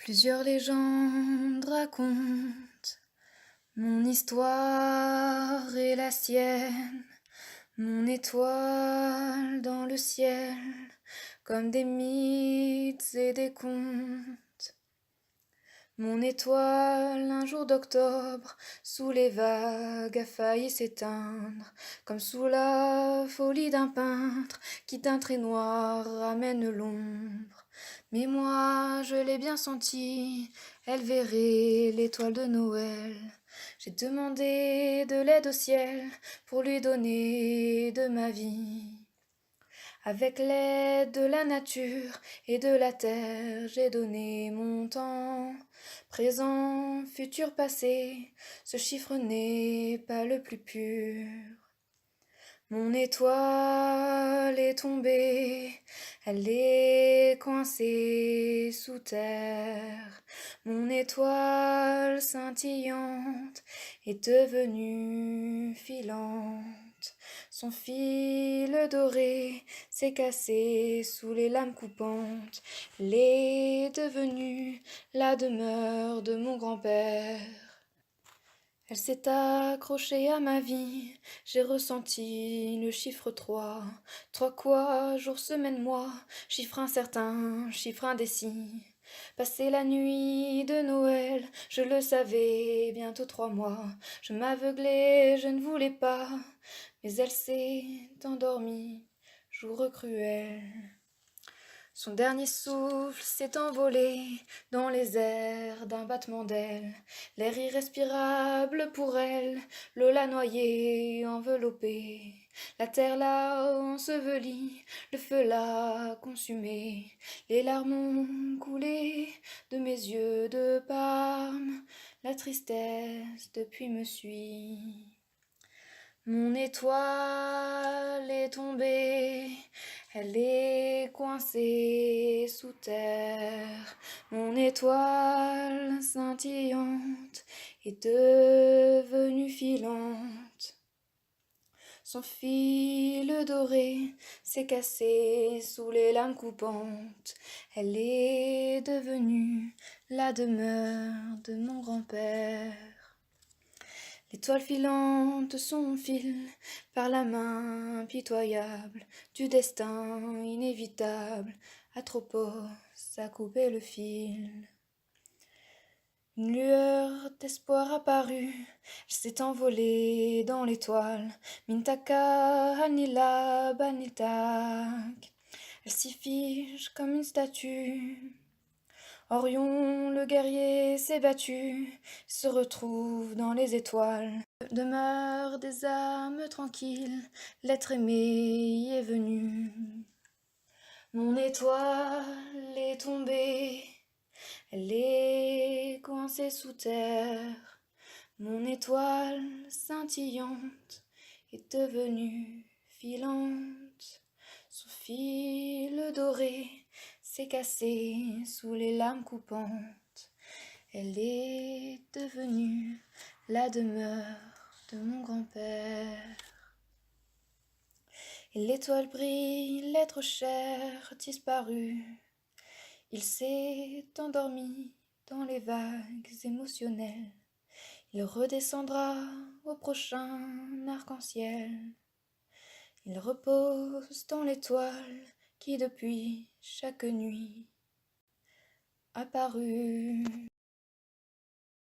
Plusieurs légendes racontent mon histoire et la sienne, mon étoile dans le ciel, comme des mythes et des contes. Mon étoile, un jour d'octobre, sous les vagues a failli s'éteindre, comme sous la folie d'un peintre qui d'un trait noir ramène l'ombre. Mais moi, je l'ai bien senti, elle verrait l'étoile de Noël. J'ai demandé de l'aide au ciel pour lui donner de ma vie. Avec l'aide de la nature et de la terre, j'ai donné mon temps. Présent, futur, passé, ce chiffre n'est pas le plus pur. Mon étoile est tombée, elle est coincée sous terre. Mon étoile scintillante est devenue filante. Son fil doré s'est cassé sous les lames coupantes. Elle est devenue la demeure de mon grand-père. Elle s'est accrochée à ma vie, j'ai ressenti le chiffre 3. 3 quoi, jour, semaine, mois, chiffre incertain, chiffre indécis. Passer la nuit de Noël, je le savais, bientôt 3 mois. Je m'aveuglais, je ne voulais pas, mais elle s'est endormie, jour cruel. Son dernier souffle s'est envolé dans les airs d'un battement d'ailes. L'air irrespirable pour elle, l'eau l'a noyée, enveloppée. La terre l'a ensevelie, le feu l'a consumée. Les larmes ont coulé de mes yeux de Parme. La tristesse depuis me suit. Mon étoile est tombée, elle est coincée sous terre. Mon étoile scintillante est devenue filante. Son fil doré s'est cassé sous les lames coupantes. Elle est devenue la demeure de mon grand-père. L'étoile filante son fil par la main impitoyable du destin inévitable. Atropos a coupé le fil. Une lueur d'espoir apparut, elle s'est envolée dans l'étoile. Mintaka Hanila Banitak. Elle s'y fige comme une statue. Orion, le guerrier, s'est battu, se retrouve dans les étoiles. Demeure des âmes tranquilles, l'être aimé y est venu. Mon étoile est tombée, elle est coincée sous terre. Mon étoile scintillante est devenue filante. Son fil doré s'est cassé sous les lames coupantes. Elle est devenue la demeure de mon grand-père. Et l'étoile brille, l'être cher disparu. Il s'est endormi dans les vagues émotionnelles. Il redescendra au prochain arc-en-ciel. Il repose dans l'étoile qui depuis chaque nuit apparut.